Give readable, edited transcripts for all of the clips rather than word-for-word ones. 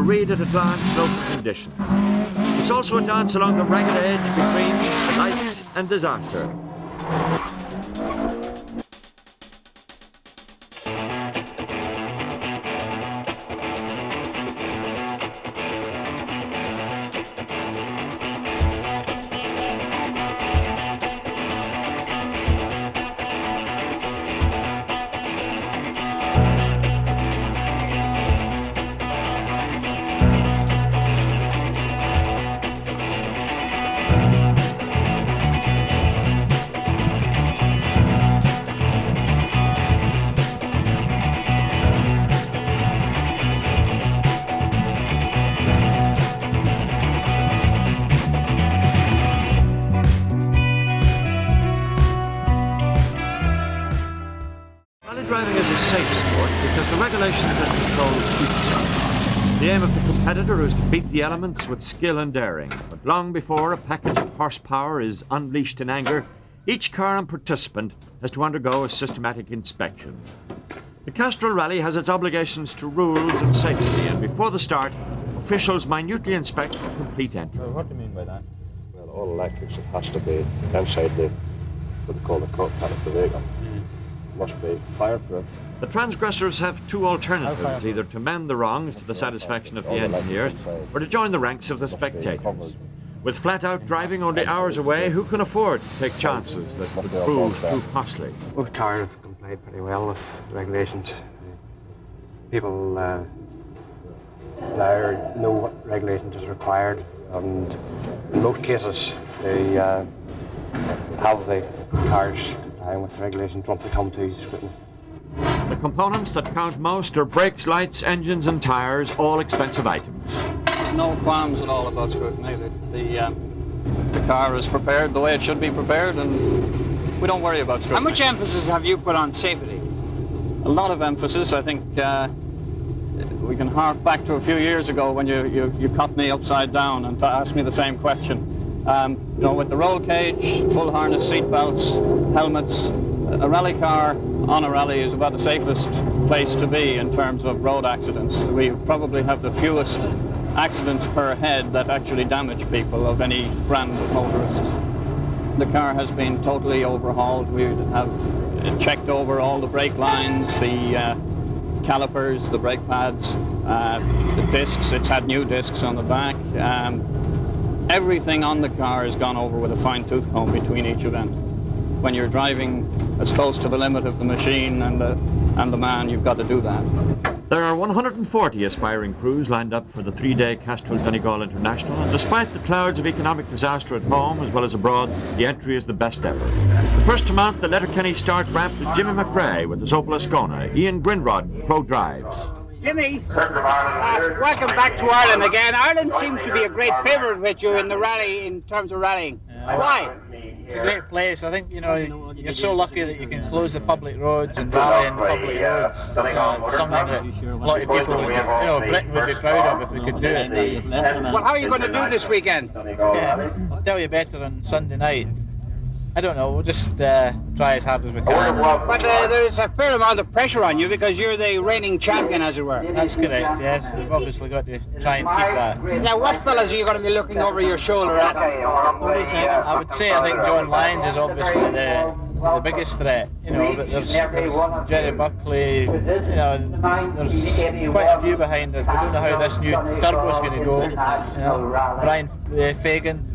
to read at a glance local conditions. It's also a dance along the ragged edge between delight and disaster. Driving is a safe sport because the regulations and controls keep it so. The aim of the competitor is to beat the elements with skill and daring, but long before a package of horsepower is unleashed in anger, each car and participant has to undergo a systematic inspection. The Castlederg Rally has its obligations to rules and safety, and before the start, officials minutely inspect the complete entry. What do you mean by that? Well, all electrics, it has to be inside the, what they call the cockpit of the vehicle. Must be fireproof. The transgressors have two alternatives, either to mend the wrongs to the satisfaction of the engineers or to join the ranks of the spectators. With flat-out driving only hours away, who can afford to take chances that would prove too costly? Both tires have complied pretty well with regulations. People now know what regulations is required, and in most cases they have the cars complying with regulations once they come to scrutiny. The components that count most are brakes, lights, engines and tires, all expensive items. No qualms at all about scrutiny. The car is prepared the way it should be prepared, and we don't worry about scrutiny. How much emphasis have you put on safety? A lot of emphasis. I think we can hark back to a few years ago when you caught me upside down and asked me the same question. You know, with the roll cage, full harness, seat belts, helmets, a rally car on a rally is about the safest place to be in terms of road accidents. We probably have the fewest accidents per head that actually damage people of any brand of motorists. The car has been totally overhauled. We have checked over all the brake lines, the calipers, the brake pads, the discs. It's had new discs on the back. Everything on the car has gone over with a fine-tooth comb between each event. When you're driving as close to the limit of the machine and the man, you've got to do that. There are 140 aspiring crews lined up for the three-day Donegal International, and despite the clouds of economic disaster at home as well as abroad, the entry is the best ever. The first to mount the Letterkenny start ramp is Jimmy McRae with his Opel Ascona. Ian Grinrod co-drives. Jimmy, welcome back to Ireland again. Ireland seems to be a great favourite with you in the rally, in terms of rallying. Why? It's a great place. I think, you know, you're so lucky that you can close the public roads and rally in public roads. Something that a lot of people, you know, Britain would be proud of if we could do it. Well, how are you going to do this weekend? Yeah, I'll tell you better on Sunday night. I don't know, we'll just try as hard as we can. But there's a fair amount of pressure on you because you're the reigning champion, as it were. That's correct, yes. We've obviously got to try and keep that. Now, what fellas are you going to be looking over your shoulder at? I would say I think John Lyons is obviously the biggest threat, you know, but there's Jerry Buckley, you know, there's quite a few behind us. We don't know how this new turbo's going to go. You know, Brian Fagan.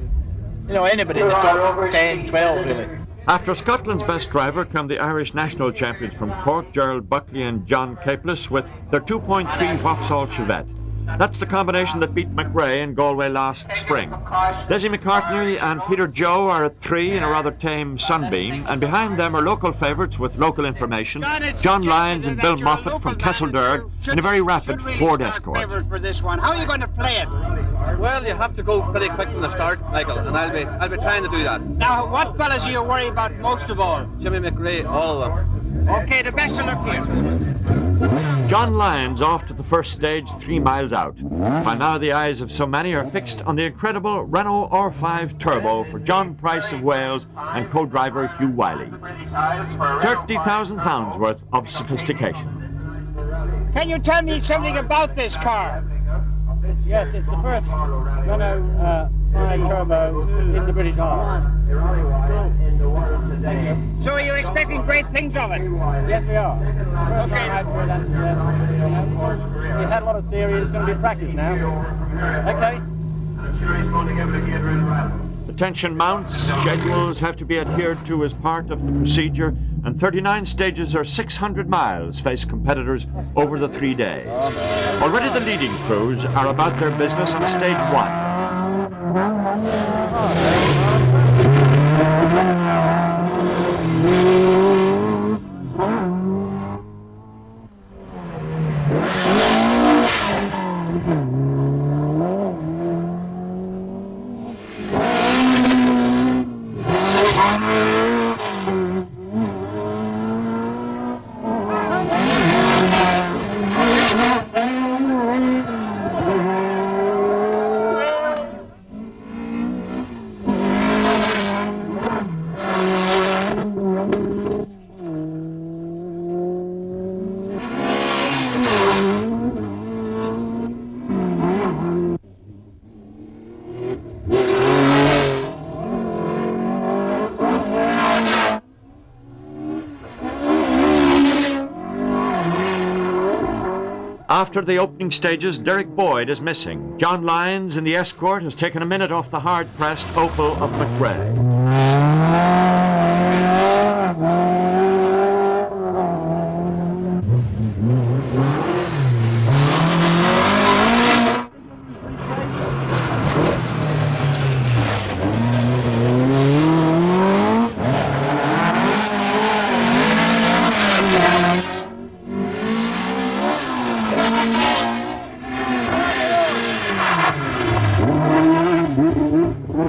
You know, anybody in the top 10, 12, really. After Scotland's best driver come the Irish national champions from Cork, Gerald Buckley and John Capeless with their 2.3 Vauxhall Chevette. That's the combination that beat McRae in Galway last spring. Desi McCartney and Peter Joe are at 3 in a rather tame Sunbeam, and behind them are local favourites with local information, John Lyons and Bill Moffat from Castlederg in a very rapid Ford Escort. For this one. How are you going to play it? Well, you have to go pretty quick from the start, Michael, and I'll be trying to do that. Now, what fellas are you worried about most of all? Jimmy McRae, all of them. Okay, the best of luck to you. John Lyons off to the first stage 3 miles out. By now the eyes of so many are fixed on the incredible Renault R5 Turbo for John Price of Wales and co-driver Hugh Wiley. £30,000 worth of sophistication. Can you tell me something about this car? Yes, it's the first Renault 5 turbo in the British Isles. So you're expecting great things of it? Yes, we are. It's the first time out for it, and we've had a lot of theory. It's going to be practice now. Okay. The tension mounts, schedules have to be adhered to as part of the procedure, and 39 stages or 600 miles face competitors over the 3 days. Already the leading crews are about their business on stage 1. After the opening stages, Derek Boyd is missing. John Lyons in the Escort has taken a minute off the hard-pressed Opel of McRae.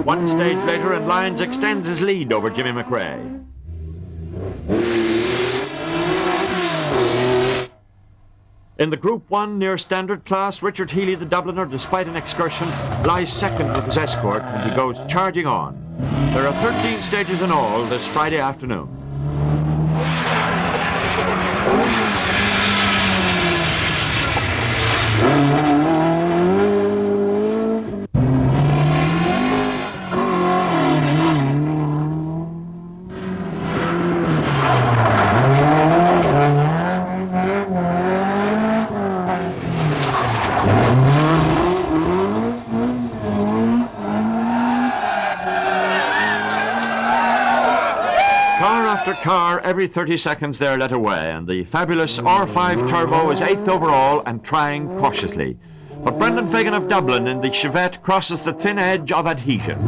One stage later, and Lyons extends his lead over Jimmy McRae. In the Group 1 near standard class, Richard Healy, the Dubliner, despite an excursion, lies second with his Escort when he goes charging on. There are 13 stages in all this Friday afternoon. Car every 30 seconds they're let away, and the fabulous R5 Turbo is 8th overall and trying cautiously. But Brendan Fagan of Dublin in the Chevette crosses the thin edge of adhesion.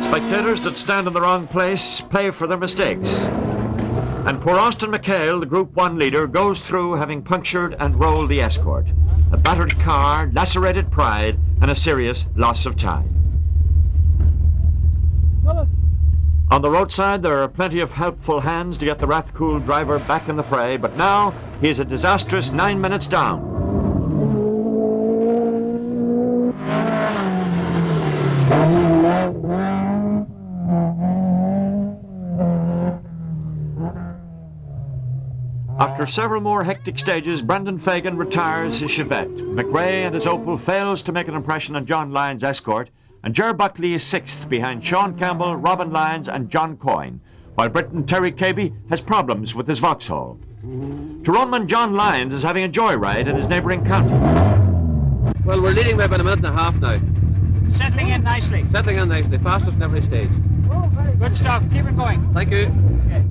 Spectators that stand in the wrong place pay for their mistakes. And poor Austin McHale, the Group 1 leader, goes through having punctured and rolled the Escort. A battered car, lacerated pride, and a serious loss of time. On the roadside, there are plenty of helpful hands to get the Rathcoole driver back in the fray, but now he is a disastrous 9 minutes down. After several more hectic stages, Brendan Fagan retires his Chevette. McRae and his Opel fails to make an impression on John Lyons' Escort, and Ger Buckley is 6th behind Sean Campbell, Robin Lyons and John Coyne, while Briton Terry Cabey has problems with his Vauxhall. Tyroneman John Lyons is having a joyride in his neighbouring county. Well, we're leading by about a minute and a half now. Settling in nicely. Settling in nicely, fastest in every stage. Oh, very good stuff. Keep it going. Thank you. Okay.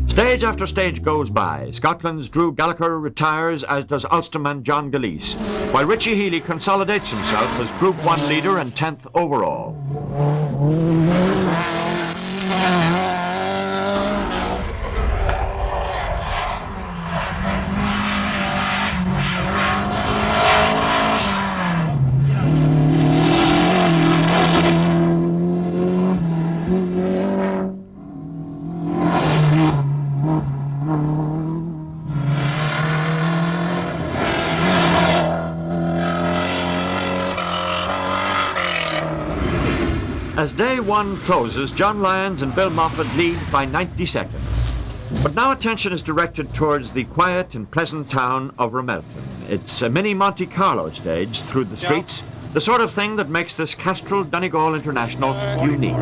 Stage after stage goes by. Scotland's Drew Gallagher retires, as does Ulsterman John Galeese, while Richie Healy consolidates himself as Group 1 leader and 10th overall. As day one closes, John Lyons and Bill Moffat lead by 90 seconds. But now attention is directed towards the quiet and pleasant town of Ramelton. It's a mini Monte Carlo stage through the streets, the sort of thing that makes this Castrol Donegal International unique.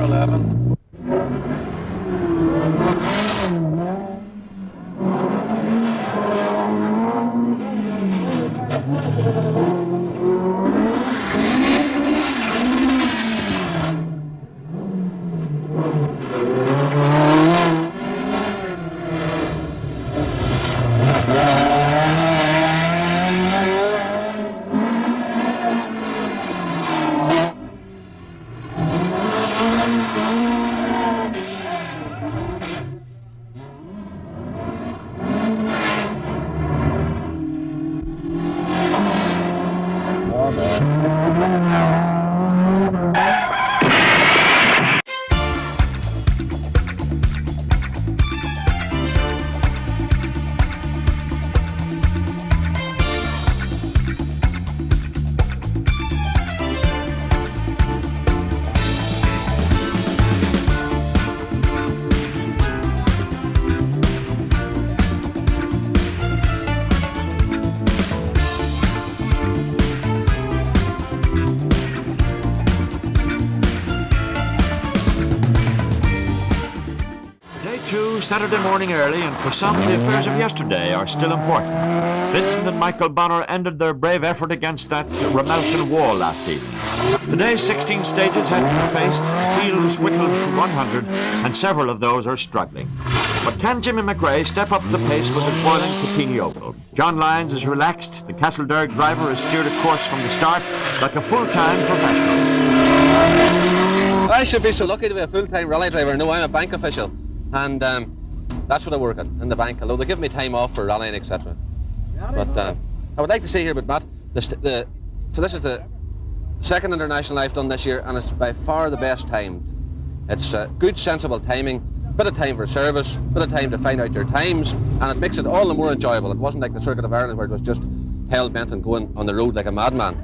Saturday morning early, and for some, the affairs of yesterday are still important. Vincent and Michael Bonner ended their brave effort against that Ramelton wall last evening. Today's 16 stages had to be faced, fields whittled to 100, and several of those are struggling. But can Jimmy McRae step up the pace with his boiling Capini Oval? John Lyons is relaxed. The Castlederg driver has steered a course from the start like a full-time professional. I should be so lucky to be a full-time rally driver. No, I'm a bank official. And that's what I work at, in the bank, although they give me time off for rallying, etc. But I would like to say here, but Matt, this is the second international I've done this year, and it's by far the best timed. It's good, sensible timing, bit of time for service, bit of time to find out your times, and it makes it all the more enjoyable. It wasn't like the Circuit of Ireland where it was just hell-bent and going on the road like a madman.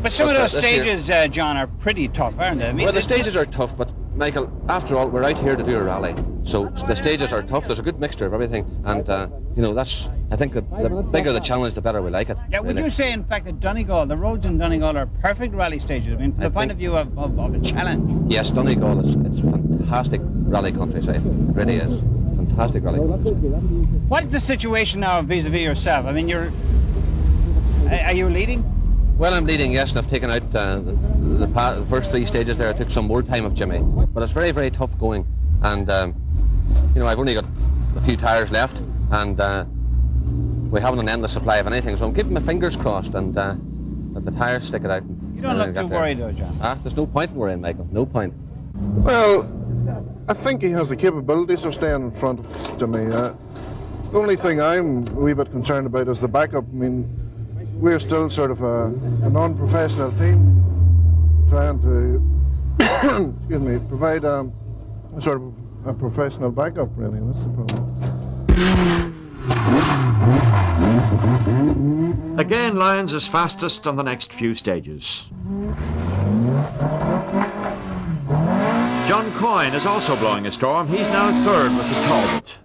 But some of those stages, John, are pretty tough, aren't they? I mean, well, the stages are tough, but Michael, after all, we're out here to do a rally, so the stages are tough. There's a good mixture of everything, and that's. I think the bigger the challenge, the better we like it. Yeah, would you say, in fact, that Donegal, the roads in Donegal are perfect rally stages? I mean, from the point of view of a challenge. Yes, Donegal it's fantastic rally countryside. It really is fantastic rally countryside. What's the situation now vis-a-vis yourself? I mean, are you leading? Well, I'm leading, yes, and I've taken out the first three stages there. I took some more time of Jimmy, but it's very, very tough going, and I've only got a few tyres left, and we haven't an endless supply of anything, so I'm keeping my fingers crossed and that the tyres stick it out. You don't look too worried though, John. There's no point in worrying, Michael, no point. Well, I think he has the capabilities of staying in front of Jimmy. The only thing I'm a wee bit concerned about is the backup. I mean, we're still sort of a non-professional team trying to provide a sort of a professional backup, really. That's the problem. Again, Lyons is fastest on the next few stages. John Coyne is also blowing a storm. He's now third with the Talbot.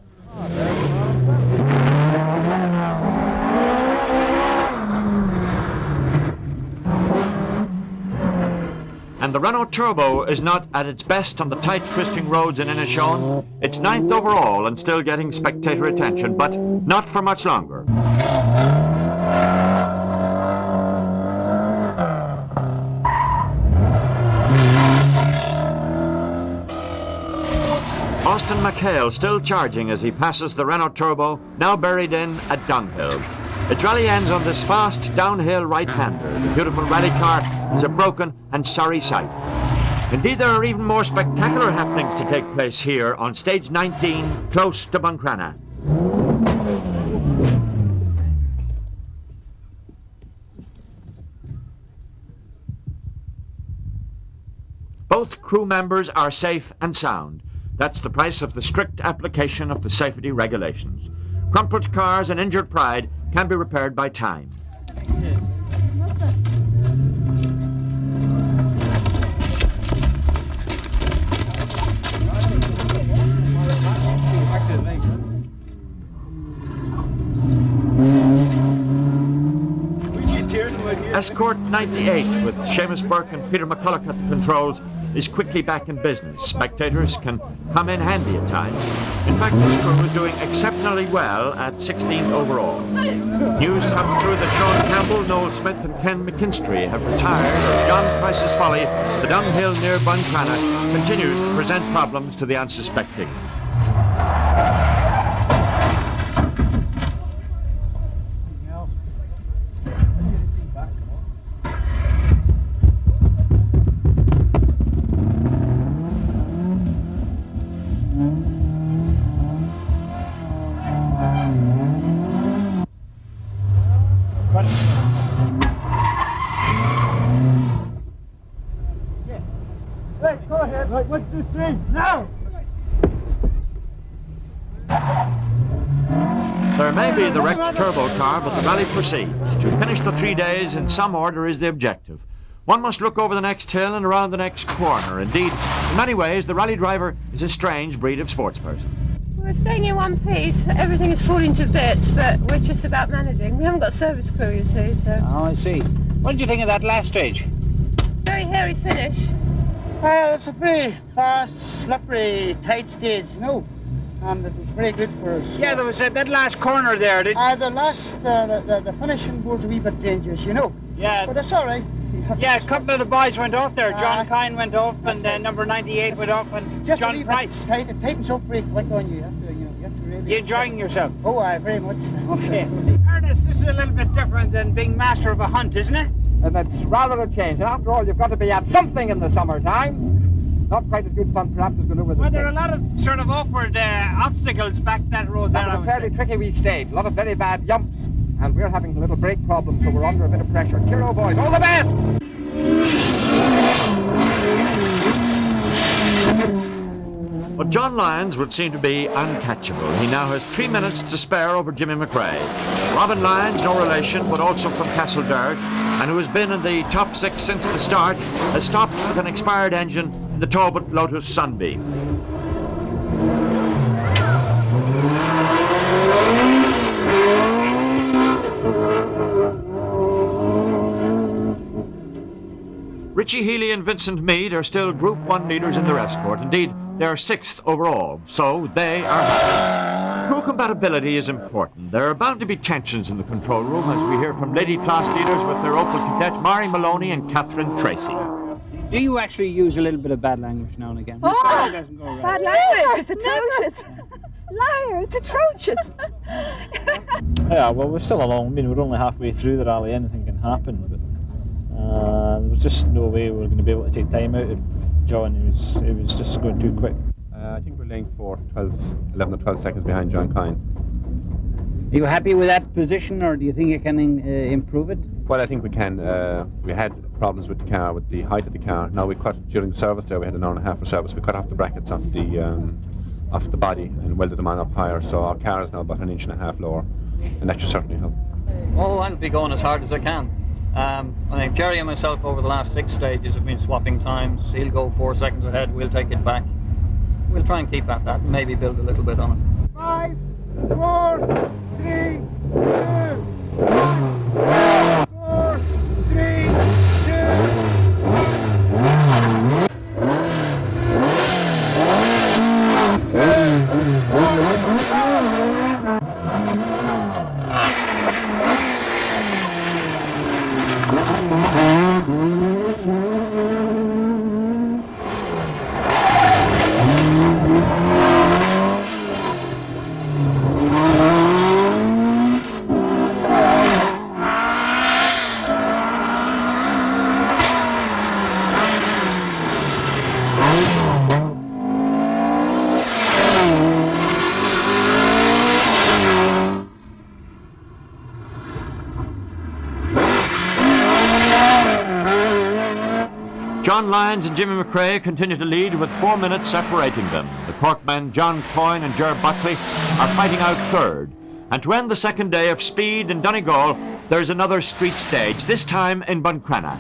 And the Renault Turbo is not at its best on the tight twisting roads in Inishowen. It's 9th overall and still getting spectator attention, but not for much longer. Austin McHale still charging as he passes the Renault Turbo, now buried in at Dunghill. Its rally ends on this fast downhill right-hander. The beautiful rally car is a broken and sorry sight. Indeed, there are even more spectacular happenings to take place here on stage 19, close to Buncrana. Both crew members are safe and sound. That's the price of the strict application of the safety regulations. Crumpled cars and injured pride can be repaired by time. Escort 98 with Seamus Burke and Peter McCulloch at the controls is quickly back in business. Spectators can come in handy at times. In fact, this crew is doing exceptionally well at 16th overall. News comes through that Sean Campbell, Noel Smith and Ken McKinstry have retired as John Price's Folly, the downhill near Buncrana, continues to present problems to the unsuspecting. Right, go ahead. Right, 1, 2, 3, now! There may be the wrecked turbo car, but the rally proceeds. To finish the 3 days in some order is the objective. One must look over the next hill and around the next corner. Indeed, in many ways, the rally driver is a strange breed of sportsperson. We're staying in one piece. Everything is falling to bits, but we're just about managing. We haven't got service crew, you see, so... Oh, I see. What did you think of that last stage? Very hairy finish. Well, it's a very fast, slippery, tight stage, you know, and it was very good for us. Yeah, there was that last corner there. The finishing was a wee bit dangerous, you know. Yeah. But it's all right. Yeah, a couple of the boys went off there. John Kine went off, and number 98 went off, and just John Price. It tightens up very quick on you. You have to really... You enjoying yourself? Oh, I very much. Okay. Ernest, this is a little bit different than being master of a hunt, isn't it? And it's rather a change. After all, you've got to be at something in the summertime. Not quite as good fun, perhaps, as going over the Well, stakes. there are a lot of sort of awkward obstacles back that road there. That was a fairly tricky wee stage. A lot of very bad jumps. And we're having a little brake problem, so we're under a bit of pressure. Cheerio, boys. All the best! But John Lyons would seem to be uncatchable. He now has 3 minutes to spare over Jimmy McRae. Robin Lyons, no relation, but also from Castlederg, and who has been in the top 6 since the start, has stopped with an expired engine in the Talbot Lotus Sunbeam. Richie Healy and Vincent Meade are still Group 1 leaders in their escort. Indeed, they are 6th overall, so they are happy. Crew compatibility is important. There are bound to be tensions in the control room as we hear from lady class leaders with their Opel Cadet, Mary Maloney and Catherine Tracy. Do you actually use a little bit of bad language now and again? Oh, doesn't go right. bad language, it's atrocious. Liar, it's atrocious. Yeah, well, we're still along. I mean, we're only halfway through the rally. Anything can happen, but there was just no way we were going to be able to take time out of John. It was just going too quick. I think we're laying for 11 or 12 seconds behind John Kine. Are you happy with that position, or do you think you can improve it? Well, I think we can. We had problems with the car, with the height of the car. Now we cut during the service there. We had an hour and a half for service. We cut off the brackets off the body and welded them on up higher. So our car is now about 1.5 inches lower, and that should certainly help. Oh, I'll be going as hard as I can. I think Jerry and myself over the last 6 stages have been swapping times. He'll go 4 seconds ahead. We'll take it back. We'll try and keep at that and maybe build a little bit on it. 5, 4, 3, 2, 1. 4, 3, John Lyons and Jimmy McRae continue to lead with 4 minutes separating them. The Corkmen John Coyne and Ger Buckley are fighting out third. And to end the second day of speed in Donegal, there's another street stage, this time in Buncrana.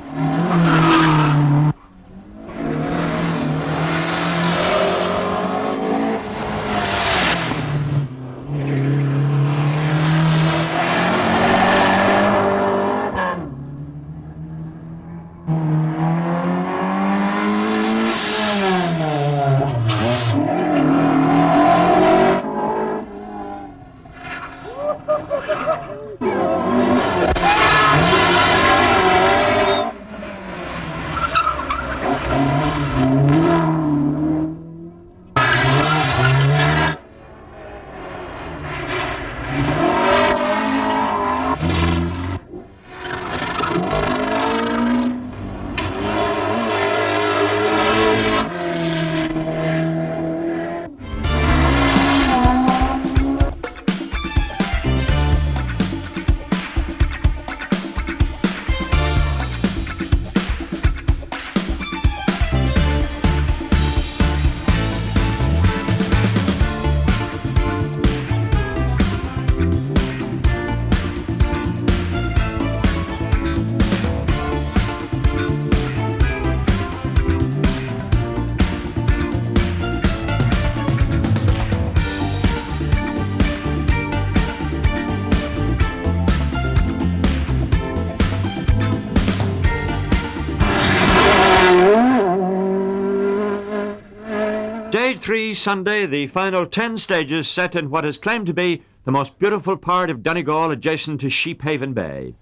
Day 3, Sunday, the final 10 stages set in what is claimed to be the most beautiful part of Donegal adjacent to Sheephaven Bay.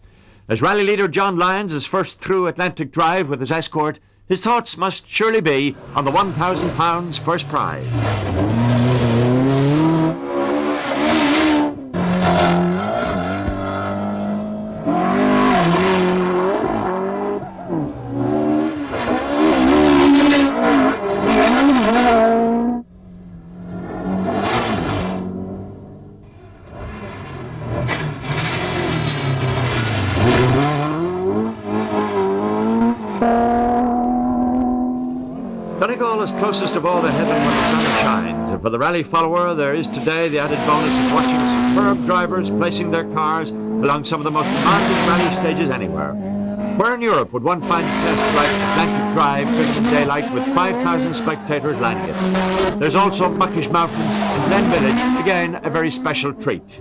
As rally leader John Lyons is first through Atlantic Drive with his escort, his thoughts must surely be on the £1,000 first prize. Donegal is closest of all to heaven when the sun shines, and for the rally follower there is today the added bonus of watching superb drivers placing their cars along some of the most demanding rally stages anywhere. Where in Europe would one find a test like Atlantic Drive during the daylight with 5,000 spectators lining it? There's also Buckish Mountain and Glen Village, again a very special treat.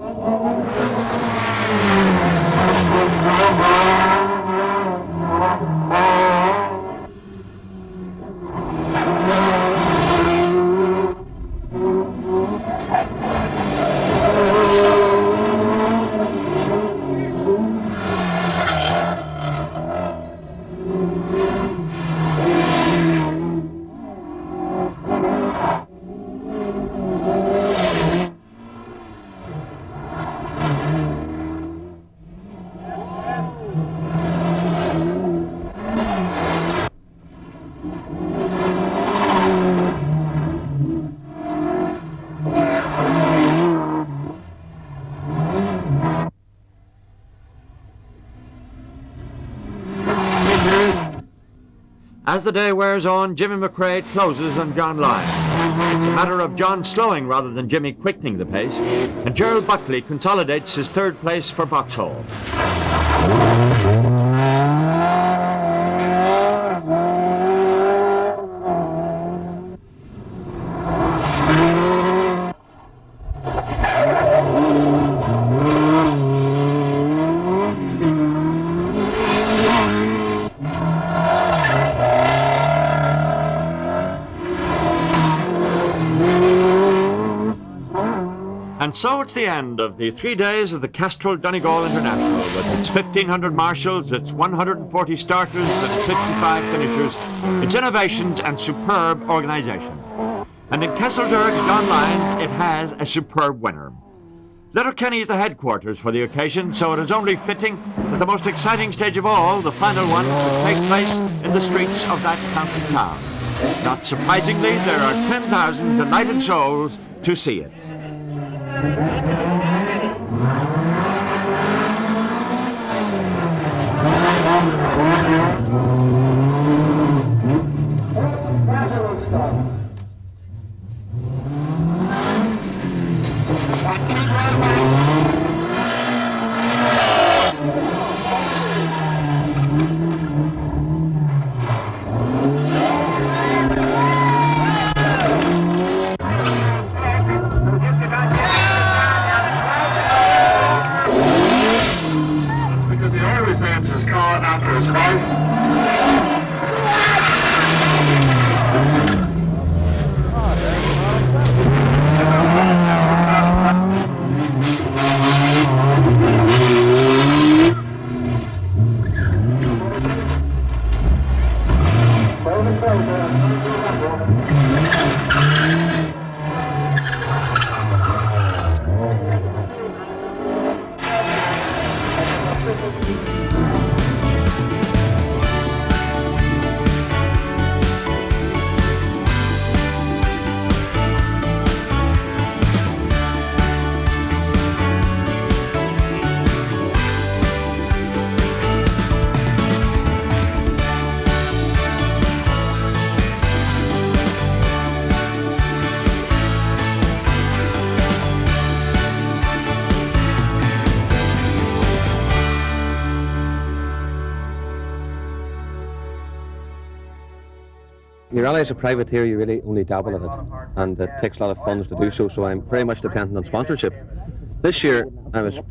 As the day wears on, Jimmy McRae closes on John Lyons. It's a matter of John slowing rather than Jimmy quickening the pace, and Gerald Buckley consolidates his third place for Boxhall. And so it's the end of the 3 days of the Castlederg International, with its 1,500 marshals, its 140 starters and 55 finishers, its innovations and superb organisation. And in Castlederg, John Lyons, it has a superb winner. Letterkenny is the headquarters for the occasion, so it is only fitting that the most exciting stage of all, the final one, should take place in the streets of that county town. Not surprisingly, there are 10,000 delighted souls to see it. You realise a privateer, you really only dabble at it, and it takes a lot of funds to do so, so I'm very much dependent on sponsorship. This year I was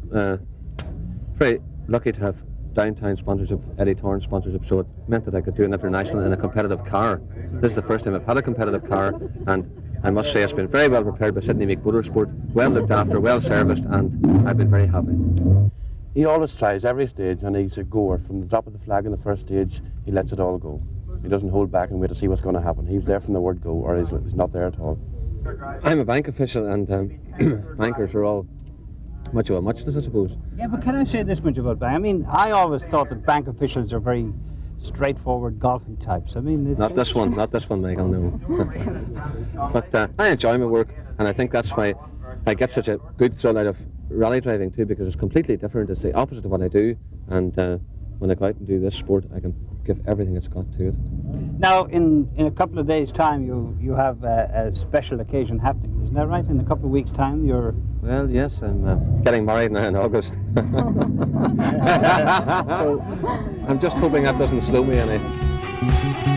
very lucky to have downtown sponsorship, Eddie Torrance sponsorship, so it meant that I could do an international in a competitive car. This is the first time I've had a competitive car, and I must say it's been very well prepared by Sydney Meeke Motorsport, well looked after, well serviced, and I've been very happy. He always tries every stage, and he's a goer. From the drop of the flag in the first stage, he lets it all go. He doesn't hold back and wait to see what's going to happen. He's there from the word go, or he's not there at all. I'm a bank official, and bankers are all much of a muchness, I suppose. Yeah, but can I say this much about bank? I mean, I always thought that bank officials are very straightforward golfing types. I mean, it's not this one, Michael, no. But I enjoy my work, and I think that's why I get such a good thrill out of rally driving too, because it's completely different. It's the opposite of what I do, and when I go out and do this sport, I can give everything it's got to it. Now, in a couple of days' time, you have a special occasion happening, isn't that right? In a couple of weeks' time, you're... Well, yes, I'm getting married now in August. So I'm just hoping that doesn't slow me any.